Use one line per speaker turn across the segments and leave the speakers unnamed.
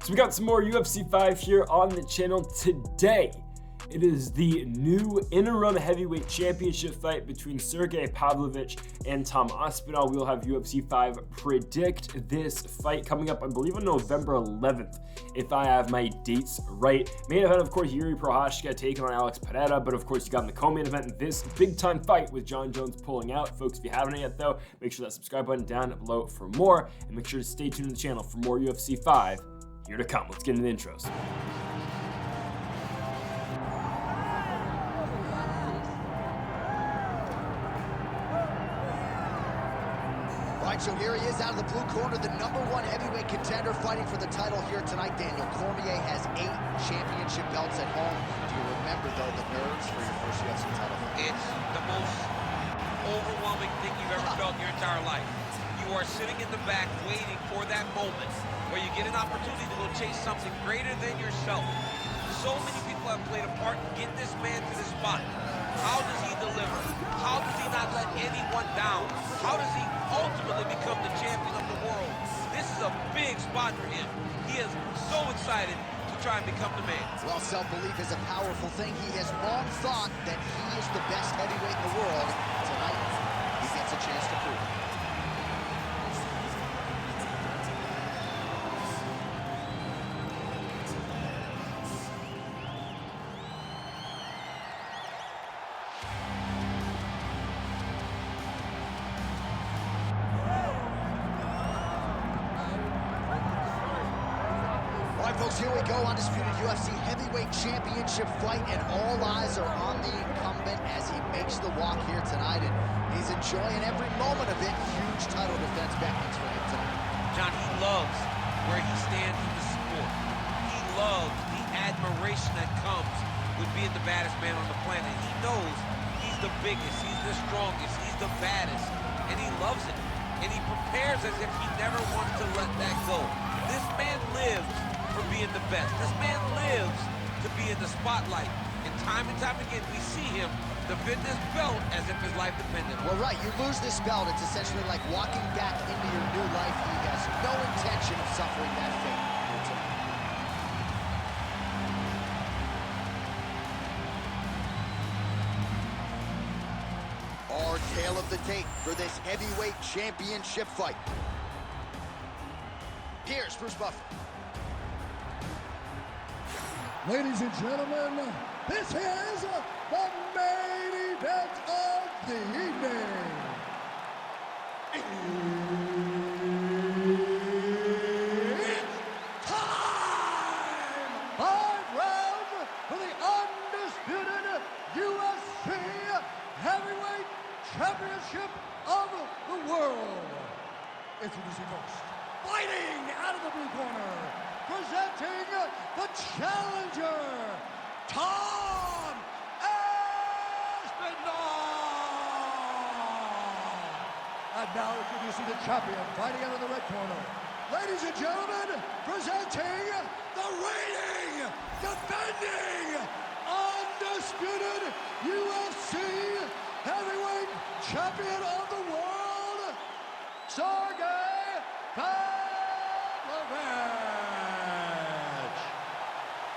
So we got some more UFC 5 here on the channel today. It is the new Interim Heavyweight Championship fight between Sergei Pavlovich and Tom Aspinall. We'll have UFC 5 predict this fight coming up, I believe, on November 11th, if I have my dates right. Main event, of course, Yuri Prochazka taking on Alex Pereira, but of course, you got in the co-main event this big-time fight with Jon Jones pulling out. Folks, if you haven't yet, though, make sure that subscribe button down below for more, and make sure to stay tuned to the channel for more UFC 5 here to come. Let's get into the intros.
So here he is out of the blue corner, the #1 heavyweight contender fighting for the title here tonight. Daniel Cormier has 8 championship belts at home. Do you remember, though, the nerves for your first UFC title fight?
It's the most overwhelming thing you've ever felt in your entire life. You are sitting in the back waiting for that moment where you get an opportunity to go chase something greater than yourself. So many people have played a part to get this man to this spot. How does he deliver? How does he not let anyone down? How does he ultimately become the champion of the world? This is a big spot for him. He is so excited to try and become the man.
Well, self-belief is a powerful thing. He has long thought that he is the best heavyweight in the world. Tonight, he gets a chance to prove it. Folks, here we go, undisputed UFC heavyweight championship fight, and all eyes are on the incumbent as he makes the walk here tonight, and he's enjoying every moment of it. Huge title defense back for him tonight.
John, he loves where he stands in the sport. He loves the admiration that comes with being the baddest man on the planet. He knows he's the biggest, he's the strongest, he's the baddest, and he loves it. And he prepares as if he never wants to let that go. This man lives for being the best. This man lives to be in the spotlight. And time again, we see him defend this belt as if his life depended on it.
Well, right, you lose this belt, it's essentially like walking back into your new life. He has no intention of suffering that fate here tonight. Our tale of the tape for this heavyweight championship fight. Here's Bruce Buffer.
Ladies and gentlemen, this is the main event of the evening. It's time! 5 rounds for the undisputed UFC Heavyweight Championship of the world. Introducing first, fighting out of the blue corner, presenting the challenger, Tom Aspinall. And now introducing the champion, fighting out of the red corner. Ladies and gentlemen, presenting the reigning, defending, undisputed UFC heavyweight champion of the world, Sergei Pavlovich.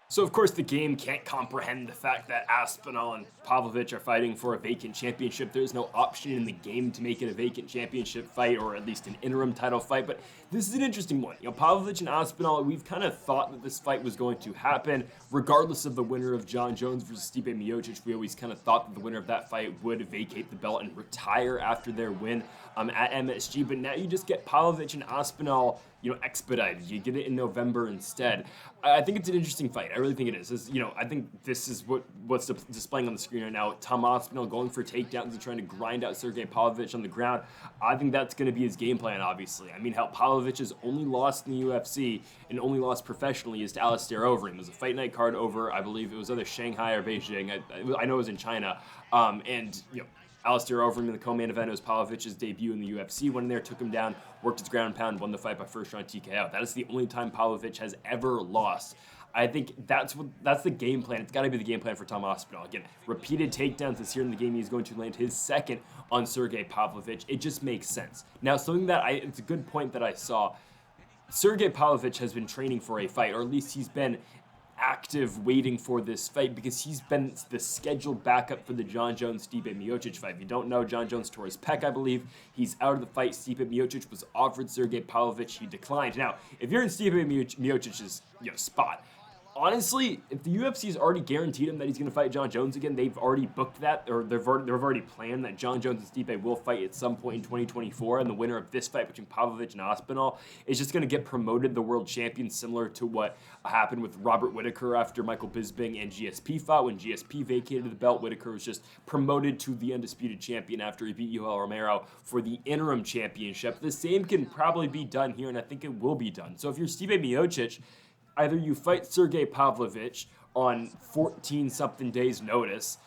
So, of course, the game can't comprehend the fact that Aspinall and Pavlovich are fighting for a vacant championship. There's no option in the game to make it a vacant championship fight, or at least an interim title fight, but this is an interesting one. You know, Pavlovich and Aspinall, we've kind of thought that this fight was going to happen, regardless of the winner of Jon Jones versus Stipe Miocic. We always kind of thought that the winner of that fight would vacate the belt and retire after their win at MSG, but now you just get Pavlovich and Aspinall, you know, expedited. You get it in November instead. I think it's an interesting fight. I really think it is. You know, I think this is what's displaying on the screen right now. Tom Aspinall going for takedowns and trying to grind out Sergei Pavlovich on the ground. I think that's going to be his game plan, obviously. I mean, how Pavlovich's only lost in the UFC and only lost professionally is to Alistair Overeem. It was a fight night card over, I believe it was either Shanghai or Beijing. I know it was in China. And, you know, Alistair Overeem in the co-main event, it was Pavlovich's debut in the UFC. Went in there, took him down, worked his ground and pound, won the fight by first round TKO. That is the only time Pavlovich has ever lost. I think that's the game plan. It's got to be the game plan for Tom Aspinall. Again, repeated takedowns this year in the game. He's going to land his second on Sergei Pavlovich. It just makes sense. Now, something that it's a good point that I saw. Sergei Pavlovich has been training for a fight, or at least he's been active waiting for this fight because he's been the scheduled backup for the Jon Jones-Stipe Miocic fight. If you don't know, Jon Jones tore his pec, I believe. He's out of the fight. Stipe Miocic was offered Sergei Pavlovich. He declined. Now, if you're in Stipe Miocic's spot, honestly, if the UFC's already guaranteed him that he's going to fight Jon Jones again, they've already booked that, or they've already planned that Jon Jones and Stipe will fight at some point in 2024, and the winner of this fight between Pavlovich and Aspinall is just going to get promoted the world champion, similar to what happened with Robert Whittaker after Michael Bisping and GSP fought. When GSP vacated the belt, Whittaker was just promoted to the undisputed champion after he beat Yoel Romero for the interim championship. The same can probably be done here, and I think it will be done. So if you're Stipe Miocic, either you fight Sergei Pavlovich on 14-something days' notice,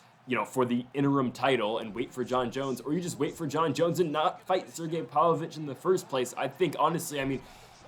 for the interim title and wait for Jon Jones, or you just wait for Jon Jones and not fight Sergei Pavlovich in the first place. I think, honestly,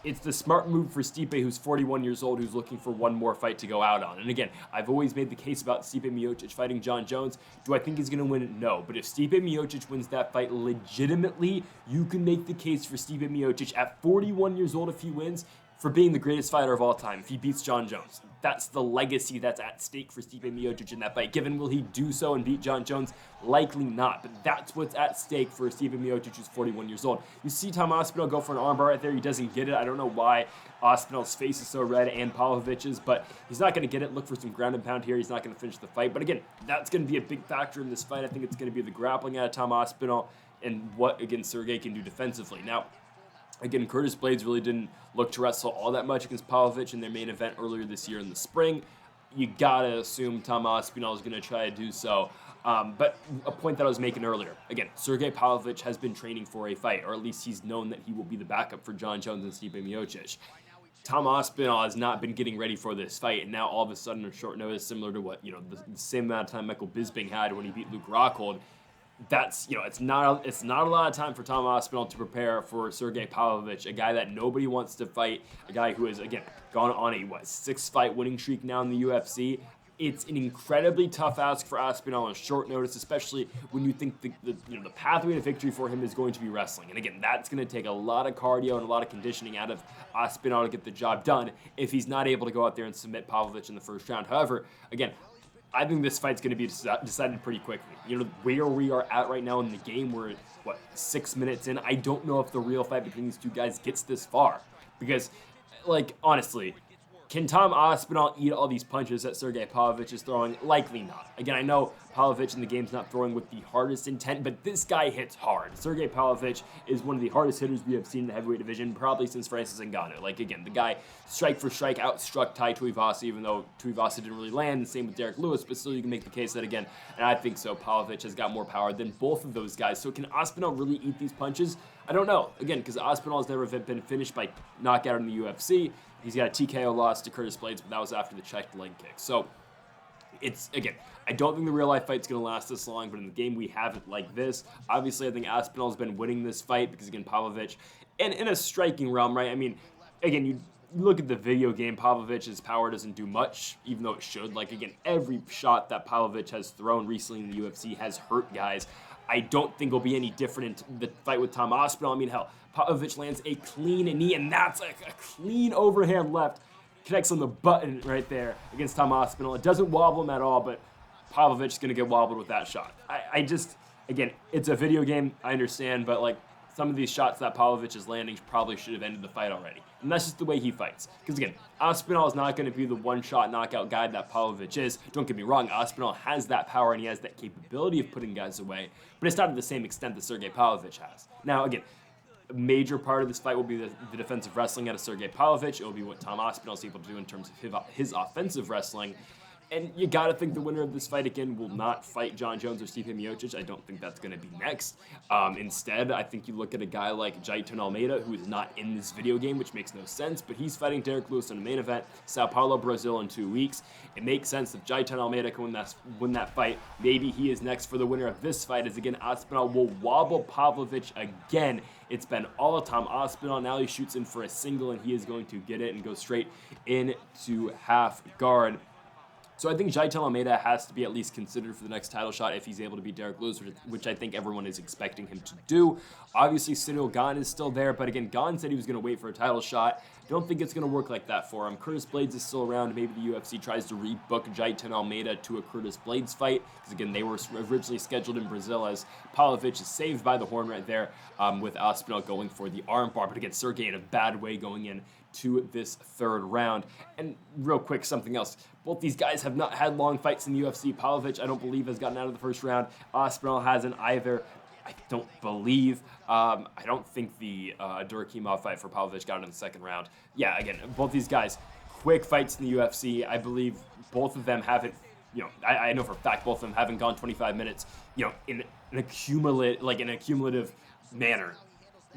it's the smart move for Stipe, who's 41 years old, who's looking for one more fight to go out on. And again, I've always made the case about Stipe Miocic fighting Jon Jones. Do I think he's going to win it? No. But if Stipe Miocic wins that fight legitimately, you can make the case for Stipe Miocic at 41 years old, if he wins, for being the greatest fighter of all time if he beats Jon Jones. That's the legacy that's at stake for Stipe Miocic in that fight. Given will he do so and beat Jon Jones? Likely not, but that's what's at stake for Stipe Miocic, who's 41 years old. You see Tom Aspinall go for an armbar right there. He doesn't get it. I don't know why Aspinall's face is so red, and Pavlovich's, but he's not going to get it. Look for some ground and pound here. He's not going to finish the fight. But again, that's going to be a big factor in this fight. I think it's going to be the grappling out of Tom Aspinall and what, again, Sergei can do defensively. Now, again, Curtis Blaydes really didn't look to wrestle all that much against Pavlovich in their main event earlier this year in the spring. You gotta assume Tom Aspinall is going to try to do so. But a point that I was making earlier, again, Sergei Pavlovich has been training for a fight, or at least he's known that he will be the backup for Jon Jones and Stipe Miocic. Tom Aspinall has not been getting ready for this fight, and now all of a sudden, on short notice, similar to what, the same amount of time Michael Bisping had when he beat Luke Rockhold, that's, it's not a lot of time for Tom Aspinall to prepare for Sergei Pavlovich, a guy that nobody wants to fight, a guy who has, again, gone on a, 6-fight winning streak now in the UFC. It's an incredibly tough ask for Aspinall on short notice, especially when you think the pathway to victory for him is going to be wrestling. And again, that's going to take a lot of cardio and a lot of conditioning out of Aspinall to get the job done if he's not able to go out there and submit Pavlovich in the first round. However, again, I think this fight's going to be decided pretty quickly. Where we are at right now in the game, we're, 6 minutes in. I don't know if the real fight between these two guys gets this far. Because, honestly, can Tom Aspinall eat all these punches that Sergei Pavlovich is throwing? Likely not. Again, I know Pavlovich in the game's not throwing with the hardest intent, but this guy hits hard. Sergei Pavlovich is one of the hardest hitters we have seen in the heavyweight division, probably since Francis Ngannou. Again, the guy, strike for strike, outstruck Tai Tuivasa, even though Tuivasa didn't really land. Same with Derek Lewis, but still you can make the case that, again, and I think so, Pavlovich has got more power than both of those guys. So can Aspinall really eat these punches? I don't know. Again, because Aspinall has never been finished by knockout in the UFC. He's got a TKO loss to Curtis Blaydes, but that was after the checked leg kick. So, again, I don't think the real life fight's going to last this long, but in the game we have it like this. Obviously, I think Aspinall's been winning this fight because, again, Pavlovich, and in a striking realm, right? Again, you look at the video game, Pavlovich's power doesn't do much, even though it should. Again, every shot that Pavlovich has thrown recently in the UFC has hurt guys. I don't think will be any different in the fight with Tom Aspinall. Hell, Pavlovich lands a clean knee, and that's a clean overhand left. Connects on the button right there against Tom Aspinall. It doesn't wobble him at all, but Pavlovich is going to get wobbled with that shot. Again, it's a video game, I understand, but some of these shots that Pavlovich is landing probably should have ended the fight already. And that's just the way he fights. Because again, Aspinall is not going to be the one-shot knockout guy that Pavlovich is. Don't get me wrong, Aspinall has that power and he has that capability of putting guys away, but it's not to the same extent that Sergei Pavlovich has. Now, again, a major part of this fight will be the defensive wrestling out of Sergei Pavlovich. It will be what Tom Aspinall is able to do in terms of his offensive wrestling. And you got to think the winner of this fight, again, will not fight Jon Jones or Stipe Miocic. I don't think that's going to be next. Instead, I think you look at a guy like Jailton Almeida, who is not in this video game, which makes no sense, but he's fighting Derek Lewis in the main event, Sao Paulo, Brazil in 2 weeks. It makes sense if Jailton Almeida can win that fight. Maybe he is next for the winner of this fight, as again, Aspinall will wobble Pavlovich again. It's been all of Tom Aspinall. Now he shoots in for a single, and he is going to get it and go straight into half guard. So I think Jailton Almeida has to be at least considered for the next title shot if he's able to beat Derek Lewis, which I think everyone is expecting him to do. Obviously, Ciryl Gane is still there, but again, Gane said he was going to wait for a title shot. Don't think it's going to work like that for him. Curtis Blaydes is still around. Maybe the UFC tries to rebook Jailton Almeida to a Curtis Blaydes fight, because again, they were originally scheduled in Brazil, as Pavlovich is saved by the horn right there, with Aspinall going for the armbar. But again, Sergei in a bad way going in to this third round. And real quick, something else. Both these guys have not had long fights in the UFC. Pavlovich, I don't believe, has gotten out of the first round. Aspinall hasn't either. I don't believe. I don't think the Durakimov fight for Pavlovich got in the second round. Yeah, again, both these guys, quick fights in the UFC. I believe both of them haven't, I know for a fact both of them haven't gone 25 minutes, in an accumulative manner.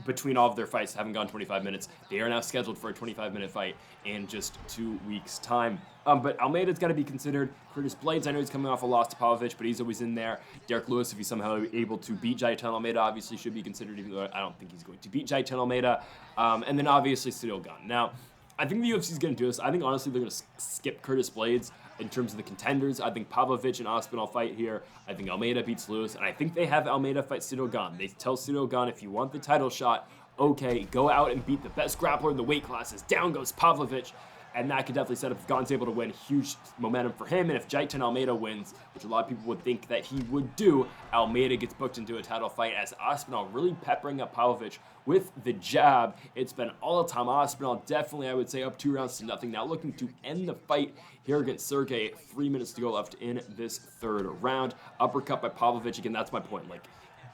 Between all of their fights, haven't gone 25 minutes. They are now scheduled for a 25-minute fight in just 2 weeks' time. But Almeida's got to be considered. Curtis Blaydes, I know he's coming off a loss to Pavlovich, but he's always in there. Derek Lewis, if he's somehow able to beat Jailton Almeida, obviously should be considered, even though I don't think he's going to beat Jailton Almeida. And then obviously Ciryl Gane. Now, I think the UFC is going to do this. I think, honestly, they're going to skip Curtis Blaydes in terms of the contenders. I think Pavlovich and Aspinall fight here. I think Almeida beats Lewis. And I think they have Almeida fight Ciryl Gane. They tell Ciryl Gane, if you want the title shot, okay, go out and beat the best grappler in the weight classes. Down goes Pavlovich. And that could definitely set up, if Gane's able to win, huge momentum for him. And if Jailton Almeida wins, which a lot of people would think that he would do, Almeida gets booked into a title fight, as Aspinall really peppering up Pavlovich with the jab. It's been all the time. Aspinall definitely, I would say, up 2 rounds to nothing. Now looking to end the fight here against Sergei. 3 minutes to go left in this third round. Uppercut by Pavlovich. Again, that's my point. Like,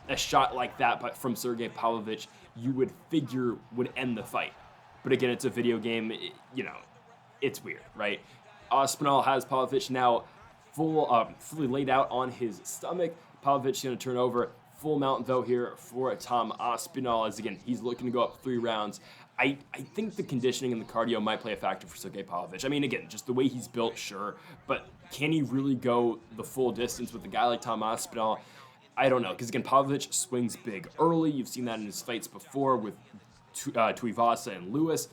a shot like that but from Sergei Pavlovich, you would figure would end the fight. But again, it's a video game, it's weird, right? Aspinall has Pavlovich now fully laid out on his stomach. Pavlovich going to turn over. Full mount, though, here for Tom Aspinall, as again, he's looking to go up 3 rounds. I think the conditioning and the cardio might play a factor for Sergei Pavlovich. I mean, again, just the way he's built, sure, but can he really go the full distance with a guy like Tom Aspinall? I don't know, because again, Pavlovich swings big early. You've seen that in his fights before with Tuivasa and Lewis.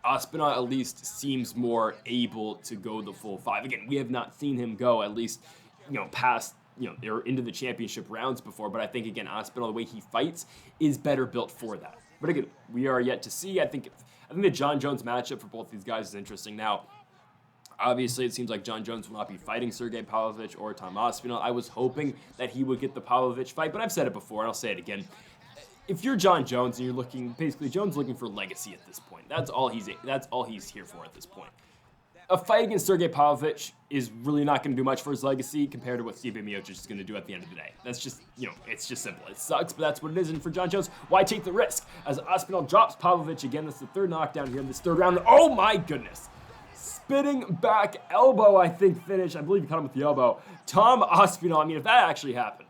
Aspinall at least seems more able to go the full 5. Again, we have not seen him go at least, past, or into the championship rounds before. But I think, again, Aspinall, the way he fights, is better built for that. But again, we are yet to see. I think the John Jones matchup for both these guys is interesting. Now, obviously, it seems like John Jones will not be fighting Sergei Pavlovich or Tom Aspinall. I was hoping that he would get the Pavlovich fight, but I've said it before, and I'll say it again. If you're John Jones and you're looking, basically, Jones looking for legacy at this point. That's all he's here for at this point. A fight against Sergei Pavlovich is really not going to do much for his legacy compared to what Stipe Miocic is going to do at the end of the day. That's just, it's just simple. It sucks, but that's what it is. And for John Jones, why take the risk? As Aspinall drops Pavlovich again, that's the third knockdown here in this third round. Oh my goodness. Spinning back elbow, I think, finish. I believe he caught him with the elbow. Tom Aspinall, I mean, if that actually happened,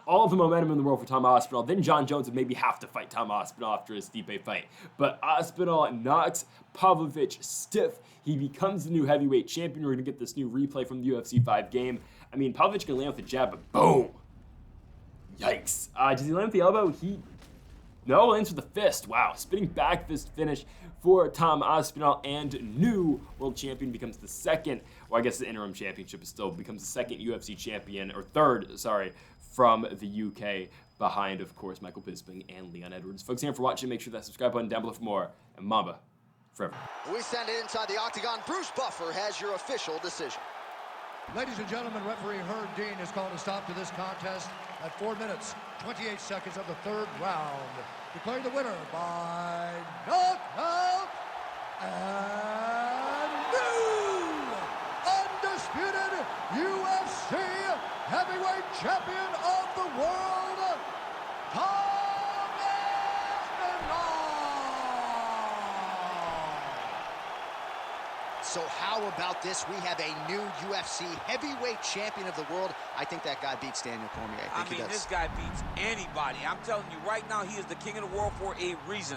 all of the momentum in the world for Tom Aspinall, then John Jones would maybe have to fight Tom Aspinall after his Stipe fight. But Aspinall knocks Pavlovich stiff. He becomes the new heavyweight champion. We're going to get this new replay from the UFC 5 game. I mean, Pavlovich can land with a jab, but boom. Yikes. Does he land with the elbow? No, lands with a fist. Wow. Spinning back fist finish for Tom Aspinall, and new world champion, becomes the second, well, I guess the interim championship is still, becomes the second UFC champion, or third, sorry, from the UK, behind, of course, Michael Bisping and Leon Edwards. Folks, thank you for watching. Make sure that subscribe button down below for more, and Mamba forever.
We send it inside the octagon. Bruce Buffer has your official decision.
Ladies and gentlemen, referee Herb Dean has called a stop to this contest at 4 minutes, 28 seconds of the third round. Declaring the winner by knockout and new undisputed UFC heavyweight champion of the world, Tom Aspinall.
So how about this? We have a new UFC heavyweight champion of the world. I think that guy beats Daniel Cormier.
I mean, this guy beats anybody. I'm telling you right now, he is the king of the world for a reason.